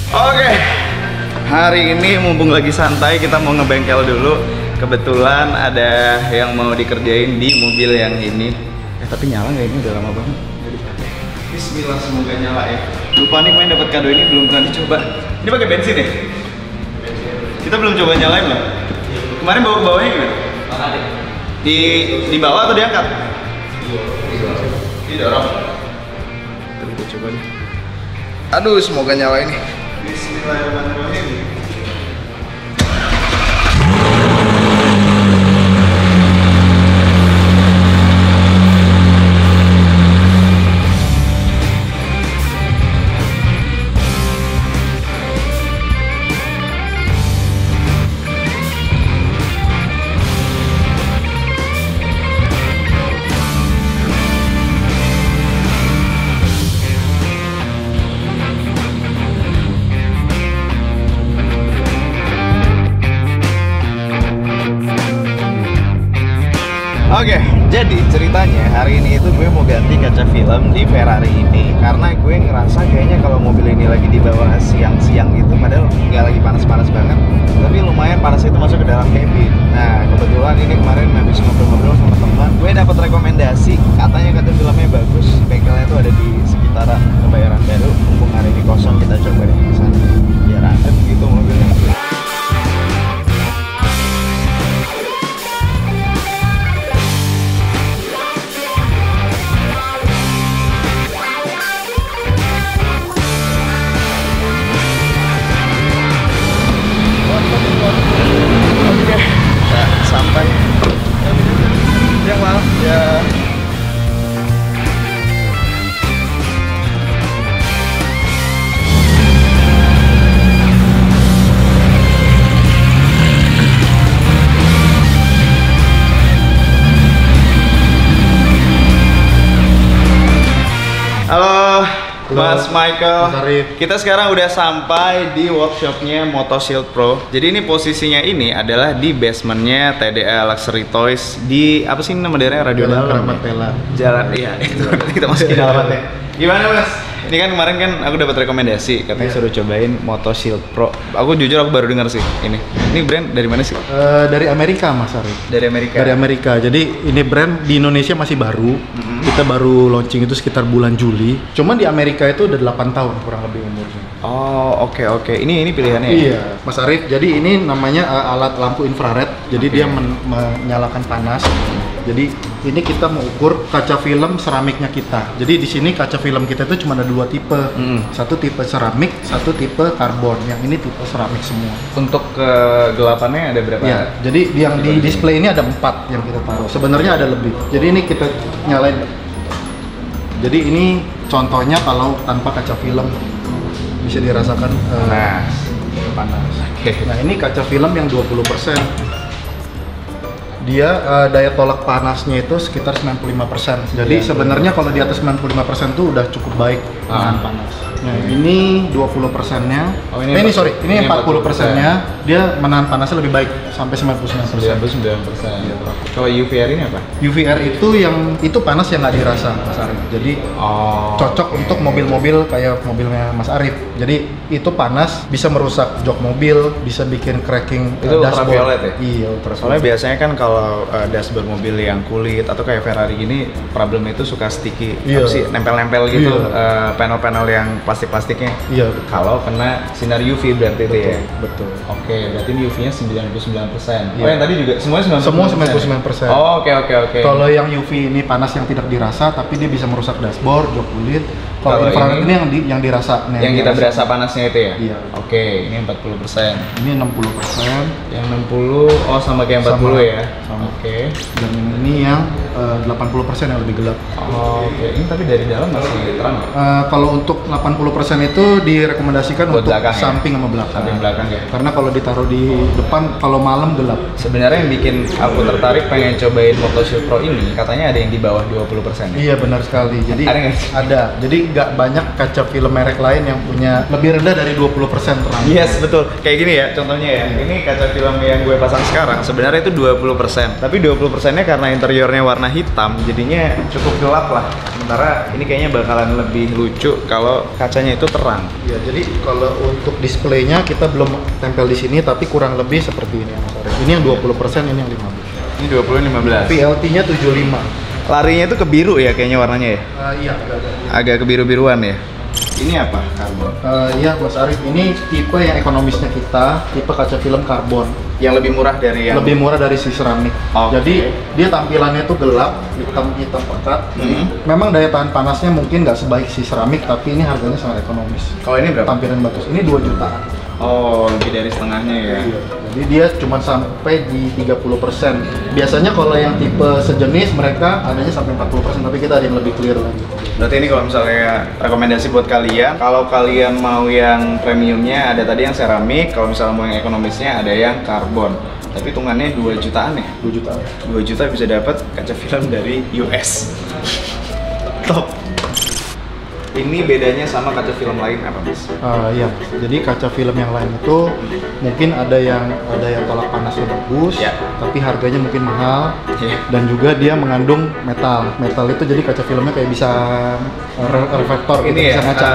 Oke, hari ini mumpung lagi santai kita mau ngebengkel dulu. Kebetulan ada yang mau dikerjain di mobil yang ini. Tapi nyala nggak ini? Udah lama banget nggak dipakai. Bismillah, semoga nyala ya. Lupa nih main dapat kado ini, belum pernah dicoba. Ini pakai bensin ya? Kita belum coba nyalain loh. Kemarin bawa ke bawahnya gimana? Di bawah atau diangkat? Didorong. Terus kita coba nih. Aduh, semoga nyala ini. Bismillahirrahmanirrahim. Oke, jadi ceritanya hari ini itu gue mau ganti kaca film di Ferrari ini karena gue ngerasa kayaknya kalau mobil ini lagi dibawa siang-siang gitu, padahal nggak lagi panas-panas banget, tapi lumayan panasnya itu masuk ke dalam cabin. Nah, kebetulan ini kemarin habis ngobrol-ngobrol sama teman, gue dapat rekomendasi, katanya kaca filmnya bagus, bengkelnya itu ada di sekitaran Kebayoran Baru. Mumpung hari ini kosong, kita coba deh ke sana biar adem gitu mobilnya. Sampai ya maaf ya. Halo Mas Michael, kita sekarang udah sampai di workshopnya Motoshield Pro. Jadi ini posisinya ini adalah di basementnya TDA Luxury Toys di apa sih nama daerahnya? Radio Dalam. Jalan, iya itu kita masukin alamatnya. Gimana Mas? Ini kan kemarin kan aku dapat rekomendasi, katanya suruh cobain Motoshield Pro. Aku jujur aku baru dengar sih ini. Ini brand dari mana sih? Dari Amerika Mas Arif. Dari Amerika. Dari Amerika. Jadi ini brand di Indonesia masih baru. Kita baru launching itu sekitar bulan Juli. Cuman di Amerika itu udah 8 tahun kurang lebih umurnya. Oh, oke. Ini pilihannya ya? Iya, Mas Arif. Jadi ini namanya alat lampu infrared. Jadi dia menyalakan panas. Jadi ini kita mengukur kaca film seramiknya kita. Jadi di sini kaca film kita itu cuma ada 2 tipe. Satu tipe seramik, satu tipe karbon. Yang ini tipe seramik semua. Untuk kegelapannya ada berapa? Ya, jadi yang di display ini ada 4 yang kita taruh. Sebenarnya ada lebih. Jadi ini kita nyalain. Jadi ini contohnya kalau tanpa kaca film bisa dirasakan panas. Nah, ini kaca film yang 20%. Dia daya tolak panasnya itu sekitar 95%. Jadi sebenarnya kalau di atas 95% itu udah cukup baik menahan panas. Nah, ini 20%-nya. Ini 40%-nya dia menahan panasnya lebih baik sampai 99%. 99%. Kalau UVR ini apa? UVR itu itu panas yang nggak dirasa Mas Arif. Jadi cocok untuk mobil-mobil kayak mobilnya Mas Arif. Jadi itu panas bisa merusak jok mobil, bisa bikin cracking itu dashboard. Ultraviolet ya? Iya, ultraviolet. Soalnya biasanya kan kalau dashboard mobil yang kulit atau kayak Ferrari gini, problemnya itu suka sticky, apa sih, nempel-nempel gitu, panel-panel yang plastik-plastiknya. Iya. Kalau kena sinar UV berarti itu ya? Betul. Oke, berarti UV-nya 99%. Oh, yang tadi juga semuanya 99%? Semua 99%. Oh, oke. Kalau yang UV ini panas yang tidak dirasa, tapi dia bisa merusak dashboard, jok kulit. Kalau infrared ini yang dirasa. Yang kita berasa panasnya itu ya? Iya. Oke, ini 40%. Ini 60%. Yang 60, sama kayak 40 ya? Sama. Oke. Dan ini yang 80% yang lebih gelap. Oke, ini tapi dari dalam masih terang ya? Kalau untuk 80% itu direkomendasikan buat untuk belakang samping ya? sama belakang. Samping belakang ya? Karena kalau ditaruh di depan, kalau malam gelap. Sebenarnya yang bikin aku tertarik pengen cobain Motoshield Pro ini, katanya ada yang di bawah 20% ya? Iya, benar sekali. Jadi ada nggak sih? Ada. Jadi nggak banyak kaca film merek lain yang punya lebih rendah dari 20% terang. Yes, betul. Kayak gini ya, contohnya ya. Ini kaca film yang gue pasang sekarang sebenarnya itu 20%. Tapi 20%-nya karena interiornya warna hitam, jadinya cukup gelap lah. Sementara ini kayaknya bakalan lebih lucu kalau kacanya itu terang. Ya, jadi kalau untuk displaynya kita belum tempel di sini, tapi kurang lebih seperti ini Mas Arif. Ini yang 20%, ini yang 15%. Ini 20-15. VLT-nya 75. Larinya itu ke biru ya kayaknya warnanya ya? Iya, agak-agak. Agak ke biru-biruan ya? Ini apa? Karbon. Iya Mas Arif, ini tipe yang ekonomisnya kita, tipe kaca film karbon. Yang lebih murah dari yang... Lebih murah dari si seramik. Oke. Jadi dia tampilannya tuh gelap, hitam pekat. Memang daya tahan panasnya mungkin nggak sebaik si seramik, tapi ini harganya sangat ekonomis. Kalau ini berapa? Tampilan bagus. Ini 2 jutaan. Oh, lebih dari setengahnya ya? Iya. Jadi dia cuma sampai di 30%. Biasanya kalau yang tipe sejenis mereka adanya sampai 40%, tapi kita ada yang lebih clear lagi. Berarti ini kalau misalnya rekomendasi buat kalian, kalau kalian mau yang premiumnya ada tadi yang seramik, kalau misalnya mau yang ekonomisnya ada yang karbon. Tapi hitungannya 2 jutaan ya? 2 jutaan. 2 juta bisa dapat kaca film dari US. Top. Ini bedanya sama kaca film lain apa, Mas? Iya, jadi kaca film yang lain itu mungkin ada yang tolak panasnya bagus, Ya. tapi harganya mungkin mahal, Ya. dan juga dia mengandung metal. Metal itu jadi kaca filmnya kayak bisa reflektor, gitu, Ini bisa ya? ngaca.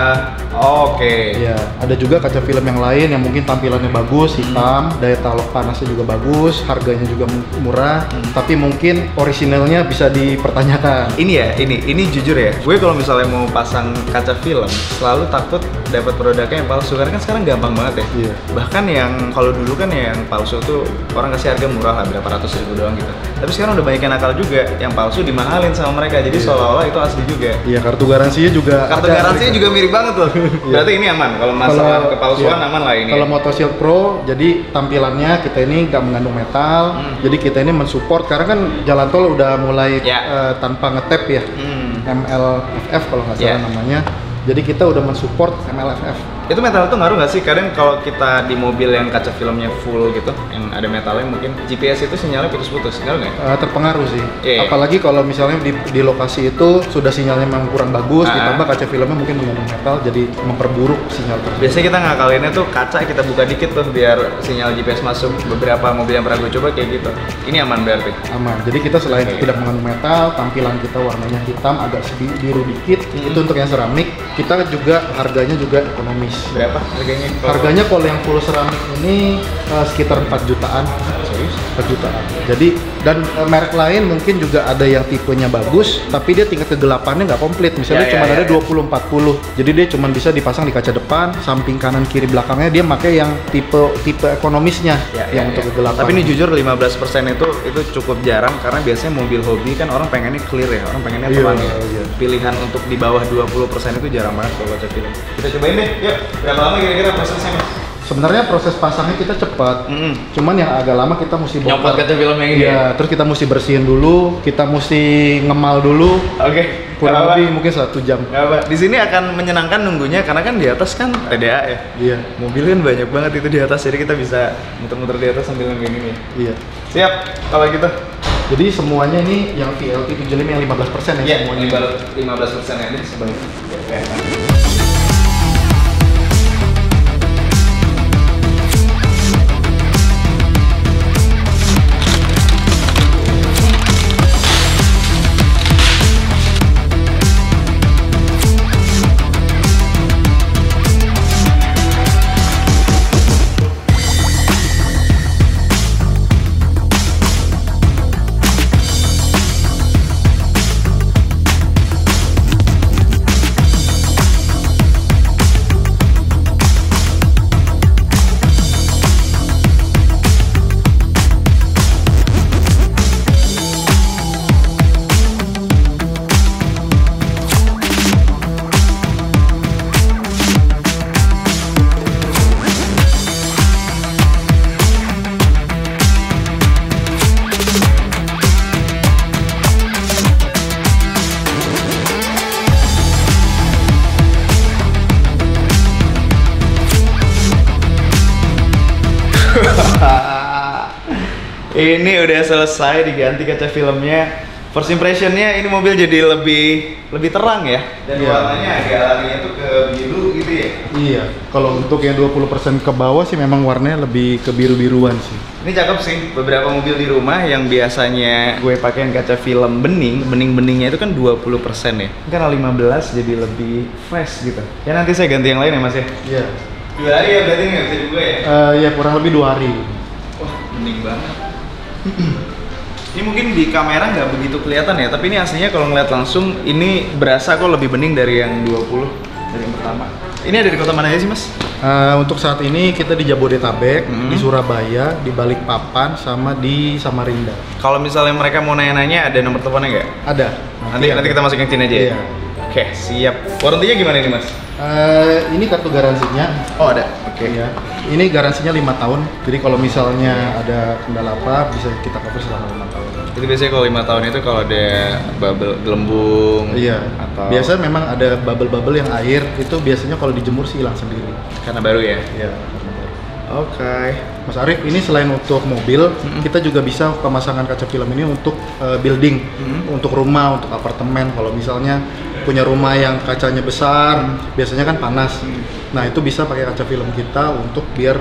Oke. Iya, ada juga kaca film yang lain yang mungkin tampilannya bagus, hitam, daya tahan panasnya juga bagus, harganya juga murah, tapi mungkin orisinalnya bisa dipertanyakan. Ini ya, ini jujur ya. Gue kalau misalnya mau pasang kaca film, selalu takut dapat produknya yang palsu karena kan sekarang gampang banget ya. Iya. Bahkan yang kalau dulu kan yang palsu tuh orang kasih harga murah lah, berapa ratus ribu doang gitu. Tapi sekarang udah banyak yang nakal juga, yang palsu dimahalin sama mereka. Jadi seolah-olah itu asli juga. Iya, kartu garansinya juga. Kartu ada. garansinya juga mirip banget loh. Berarti ini aman. Kalau masalah kepalsuan iya. aman lah ini. Kalau Moto Shield Pro, jadi tampilannya kita ini nggak mengandung metal, jadi kita ini mensupport karena kan jalan tol udah mulai Ya. tanpa ngetap ya, MLFF kalau nggak salah Ya. namanya. Jadi kita udah mensupport MLFF. Itu metal itu ngaruh nggak sih? Kadang kalau kita di mobil yang kaca filmnya full gitu, yang ada metalnya mungkin GPS itu sinyalnya putus-putus, ngaruh nggak? Terpengaruh sih. Iya. Apalagi kalau misalnya di lokasi itu sudah sinyalnya memang kurang bagus, ditambah kaca filmnya mungkin mengandung metal, jadi memperburuk sinyal tersebut. Biasanya kita ngakalinnya tuh kaca kita buka dikit tuh biar sinyal GPS masuk. Beberapa mobil yang pernah gue coba kayak gitu. Ini aman berarti? Aman. Jadi kita selain tidak mengandung metal, tampilan kita warnanya hitam, agak biru dikit. Itu untuk yang seramik. Kita juga harganya juga ekonomis. Berapa harganya? Harganya kalau yang full seramik ini sekitar 4 jutaan. Serius? 4 jutaan. Jadi dan merek lain mungkin juga ada yang tipenya bagus, tapi dia tingkat kegelapannya nggak komplit. Misalnya cuma ada 20-40. Jadi dia cuma bisa dipasang di kaca depan, samping kanan kiri belakangnya dia pakai yang tipe ekonomisnya yang untuk kegelapan. Tapi ini jujur 15% itu cukup jarang karena biasanya mobil hobi kan orang pengennya clear ya, orang pengennya terang ya. Iya. Pilihan untuk di bawah 20% itu jarang banget kalau kaca film. Kita cobain deh, yuk. Berapa lama kira-kira prosesnya, Mas? Sebenarnya proses pasangnya kita cepat, cuman yang agak lama kita mesti Nyopot kaca filmnya ini. Iya, terus kita mesti bersihin dulu, kita mesti ngemal dulu. Oke. Kurang lebih mungkin 1 jam. Nggak apa. Di sini akan menyenangkan nunggunya karena kan di atas kan TDA ya. Iya. Mobil kan banyak banget itu di atas, jadi kita bisa muter-muter di atas sambil nungguin ini. Iya. Siap, kalau gitu. Jadi semuanya ini yang VLT 75 yang 15% ya Iya, semuanya. 15% ya, ini sebalik. Ini udah selesai diganti kaca filmnya. First impressionnya ini mobil jadi lebih terang ya, dan Iya. warnanya agak larinya tuh ke biru gitu ya. Iya, kalau untuk yang 20% ke bawah sih memang warnanya lebih ke biru-biruan sih. Ini cakep sih, beberapa mobil di rumah yang biasanya gue pakein kaca film bening-beningnya itu kan 20% ya. Ini karena 15 jadi lebih fresh gitu. Ya nanti saya ganti yang lain ya Mas ya. Iya. 2 hari ya berarti nggak bisa juga ya. Ya kurang lebih 2 hari. Wah, bening banget. Ini mungkin di kamera nggak begitu kelihatan ya, tapi ini aslinya kalau ngeliat langsung ini berasa kok lebih bening dari yang 20 dari yang pertama. Ini ada di kota mana aja sih Mas? Untuk saat ini kita di Jabodetabek, di Surabaya, di Balikpapan, sama di Samarinda. Kalau misalnya mereka mau nanya-nanya ada nomor teleponnya nggak? Ada. Nanti kita masukin sini aja ya? Iya. Oke, siap. Warrantinya gimana ini Mas? Ini kartu garansinya. Oh ada? Oke. Iya. Ini garansinya 5 tahun. Jadi kalau misalnya ada kendala apa bisa kita cover selama 5 tahun. Itu biasanya kalau 5 tahun itu kalau ada bubble gelembung Iya. atau Biasa memang ada bubble-bubble yang air itu biasanya kalau dijemur sih hilang sendiri. karena baru ya? Iya. Oke. Mas Arif, ini selain untuk mobil, kita juga bisa pemasangan kaca film ini untuk building, untuk rumah, untuk apartemen. Kalau misalnya punya rumah yang kacanya besar, biasanya kan panas. Nah itu bisa pakai kaca film kita untuk biar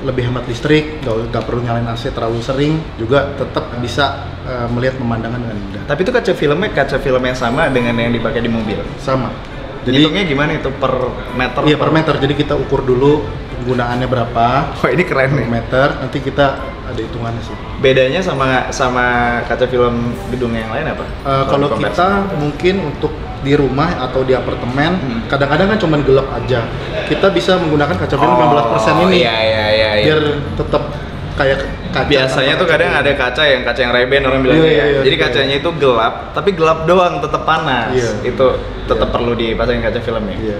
lebih hemat listrik, nggak perlu nyalain AC terlalu sering, juga tetap bisa melihat pemandangan dengan indah. Tapi itu kaca film yang sama dengan yang dipakai di mobil? Sama. Jadi hitungnya gimana itu per meter? Iya per meter. Jadi kita ukur dulu penggunaannya berapa. Wah ini keren Per nih. meter. Nanti kita ada hitungannya sih. Bedanya sama kaca film gedung yang lain apa? Kalau di kita mungkin untuk di rumah atau di apartemen, kadang-kadang kan cuma gelap aja. Kita bisa menggunakan kaca film 15% ini. Iya. Biar tetap kayak kaca. Biasanya tuh kadang ada kaca yang Ray-Ban orang bilang Iya, Jadi iya. kacanya itu gelap, tapi gelap doang, tetap panas. Iya. Itu tetap Iya. perlu dipasangin kaca filmnya. Iya.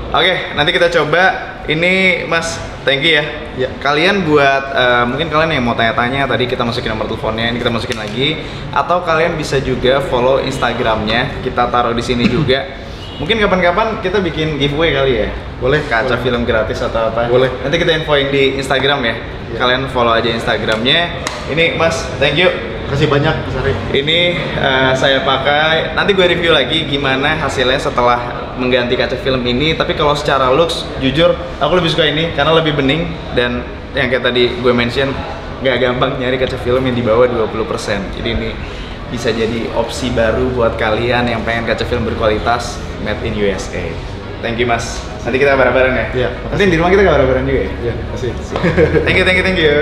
Oke, nanti kita coba. Ini Mas, thank you ya. Iya. Kalian buat mungkin kalian yang mau tanya-tanya tadi kita masukin nomor teleponnya, ini kita masukin lagi. Atau kalian bisa juga follow Instagramnya, kita taruh di sini juga. Mungkin kapan-kapan kita bikin giveaway kali ya. Boleh. Kaca boleh. film gratis atau apa? Boleh. Nanti kita infoin di Instagram ya. Iya. Kalian follow aja Instagramnya. Ini Mas, thank you. Terima kasih banyak, Mas Arif. Ini saya pakai. Nanti gue review lagi gimana hasilnya setelah mengganti kaca film ini. Tapi kalau secara looks, jujur aku lebih suka ini karena lebih bening dan yang kayak tadi gue mention nggak gampang nyari kaca film yang di bawah 20%. Jadi ini bisa jadi opsi baru buat kalian yang pengen kaca film berkualitas made in USA. Thank you Mas. Nanti kita bareng-bareng ya. Iya, Nanti di rumah kita bareng-bareng juga ya. Iya, terima kasih. Thank you.